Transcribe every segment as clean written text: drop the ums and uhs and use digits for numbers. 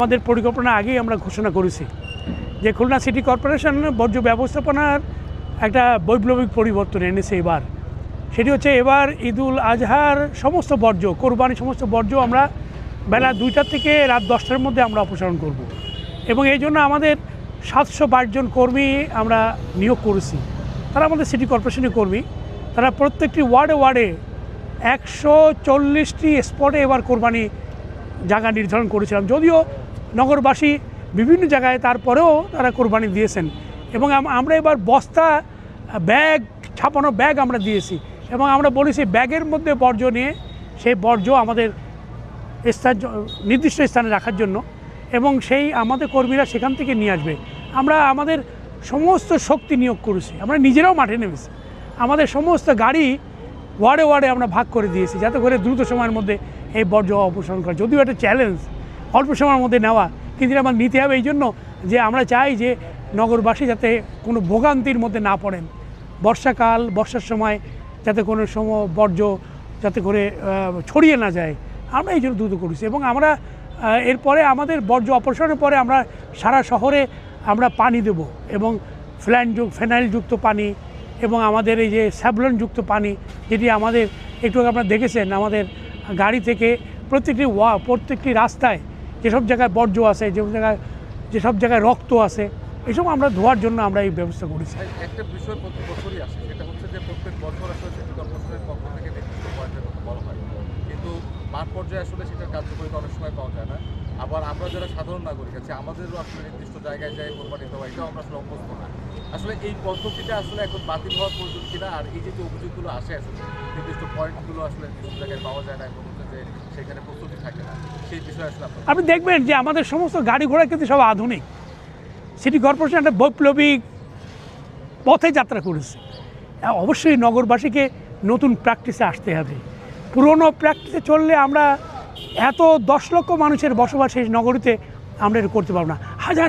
আমাদের পরিকল্পনা আগেই আমরা ঘোষণা করেছি যে খুলনা সিটি কর্পোরেশন বর্জ্য ব্যবস্থাপনার একটা বৈপ্লবিক পরিবর্তন এনেছে এবার। সেটি হচ্ছে এবার ঈদুল আজহার সমস্ত বর্জ্য, কোরবানির সমস্ত বর্জ্য আমরা বেলা 2টা থেকে রাত 10টার মধ্যে আমরা অপসারণ করব। এবং এই জন্য আমাদের 722 জন কর্মী আমরা নিয়োগ করেছি। তারা আমাদের সিটি কর্পোরেশনের কর্মী। তারা প্রত্যেকটি ওয়ার্ডে 140টি স্পটে এবার কোরবানি জায়গা নির্ধারণ করেছিলাম। যদিও নগরবাসী বিভিন্ন জায়গায় তারপরেও তারা কোরবানি দিয়েছেন। এবং আমরা এবার বস্তা ব্যাগ ছাপানো ব্যাগ আমরা দিয়েছি এবং আমরা বলেছি ব্যাগের মধ্যে বর্জ্য নিয়ে সেই বর্জ্য আমাদের নির্দিষ্ট স্থানে রাখার জন্য, এবং সেই আমাদের কর্মীরা সেখান থেকে নিয়ে আসবে। আমরা আমাদের সমস্ত শক্তি নিয়োগ করেছি, আমরা নিজেরাও মাঠে নেমেছি। আমাদের সমস্ত গাড়ি ওয়ার্ডে আমরা ভাগ করে দিয়েছি যাতে করে দ্রুত সময়ের মধ্যে এই বর্জ্য অপসারণ করা। যদিও একটা চ্যালেঞ্জ অল্প সময়ের মধ্যে নেওয়া, কিন্তু আমার নিতে হবে এই জন্য যে আমরা চাই যে নগরবাসী যাতে কোনো ভোগান্তির মধ্যে না পড়েন। বর্ষার সময় যাতে কোনো সময় বর্জ্য যাতে করে ছড়িয়ে না যায়, আমরা এই জন্য দ্রুত করেছি। এবং আমরা এরপরে আমাদের বর্জ্য অপসারণের পরে আমরা সারা শহরে আমরা পানি দেব, এবং ফেনাইলযুক্ত পানি এবং আমাদের এই যে স্যাভলনযুক্ত পানি, যেটি আমাদের একটু আপনারা দেখেছেন আমাদের গাড়ি থেকে প্রত্যেকটি রাস্তায় যেসব জায়গায় বর্জ্য আছে, যেসব জায়গায় রক্ত আছে, এসব আমরা ধোয়ার জন্য আমরা এই ব্যবস্থা করেছি। একটা বিষয় প্রতি বছরই আসে, সেটা হচ্ছে যে প্রত্যেক বছর আসলে সিটি কর্পোরেশনের পক্ষ থেকে নির্দিষ্ট পয়েন্টের মতো বলা হয়, কিন্তু মাঠ পর্যায়ে আসলে সেটার কার্যকরিতা অনেক সময় পাওয়া যায় না। আবার আমরা যারা সাধারণ নাগরিক আছে আমাদেরও আসলে নির্দিষ্ট জায়গায় যাই কোরবানি দেওয়া, এটাও আমরা আসলে অভ্যস্ত না। আসলে এই পদ্ধতিটা আসলে এখন বাতিল হওয়ার প্রয়োজন কিনা, আর এই যে অভিযোগগুলো আসে আসলে নির্দিষ্ট পয়েন্টগুলো আসলে নির্দিষ্ট জায়গায় পাওয়া যায় না এবং হচ্ছে যে সেখানে প্রস্তুতি থাকে না, সেই বিষয়ে আসলে আপনি দেখবেন যে আমাদের সমস্ত গাড়ি ঘোড়া কিন্তু সব আধুনিক। সিটি কর্পোরেশন একটা বৈপ্লবিক পথে যাত্রা করেছে। অবশ্যই নগরবাসীকে নতুন প্র্যাকটিসে আসতে হবে। পুরনো প্র্যাকটিসে চললে আমরা এত 10 লক্ষ মানুষের বসবাস এই নগরীতে আমরা এটা করতে পারবো না।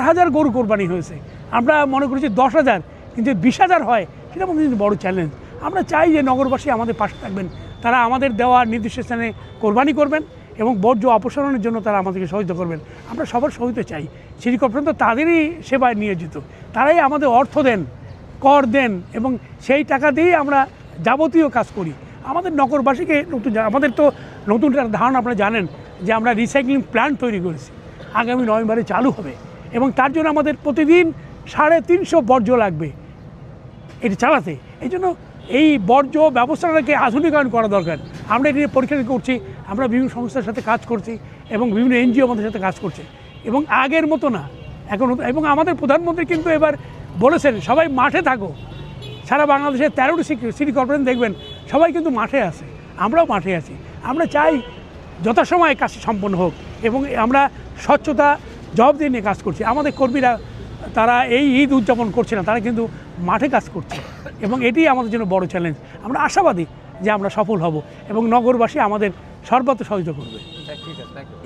হাজার গরু কোরবানি হয়েছে, আমরা মনে করি যে 10,000, কিন্তু 20,000 হয়, সেটা আমাদের কিন্তু বড় চ্যালেঞ্জ। আমরা চাই যে নগরবাসী আমাদের পাশে থাকবেন, তারা আমাদের দেওয়া নির্দিষ্ট স্থানে কোরবানি করবেন এবং বর্জ্য অপসারণের জন্য তারা আমাদেরকে সহযোগিতা করবেন। আমরা সবার সহযোগিতা চাই। সিটি কর্পোরেশন তো তাদেরই সেবায় নিয়োজিত, তারাই আমাদের অর্থ দেন, কর দেন, এবং সেই টাকা দিয়েই আমরা যাবতীয় কাজ করি। আমাদের নগরবাসীকে আমাদের তো নতুন একটা ধারণা আপনারা জানেন যে আমরা রিসাইক্লিং প্ল্যান্ট তৈরি করেছি, আগামী নভেম্বরে চালু হবে, এবং তার জন্য আমাদের প্রতিদিন 350 বর্জ্য লাগবে এটি চালাতে। এই জন্য এই বর্জ্য ব্যবস্থাটাকে আধুনিকায়ন করা দরকার। আমরা এটি নিয়ে পরীক্ষা করছি, আমরা বিভিন্ন সংস্থার সাথে কাজ করছি এবং বিভিন্ন এনজিও আমাদের সাথে কাজ করছে, এবং আগের মতো না এখন। এবং আমাদের প্রধানমন্ত্রী কিন্তু এবার বলেছেন সবাই মাঠে থাকো। সারা বাংলাদেশের 13টি সিটি কর্পোরেশন দেখবেন সবাই কিন্তু মাঠে আছে, আমরাও মাঠে আছি। আমরা চাই যথাসময়ে কাজ সম্পন্ন হোক, এবং আমরা স্বচ্ছতা জবাবদিহি নিয়ে কাজ করছি। আমাদের কর্মীরা তারা এই ঈদ উদযাপন করছে না, তারা কিন্তু মাঠে কাজ করছে, এবং এটি আমাদের জন্য বড় চ্যালেঞ্জ। আমরা আশাবাদী যে আমরা সফল হব এবং নগরবাসী আমাদের সর্বত্র সহযোগিতা করবে। ঠিক আছে, থ্যাংক ইউ।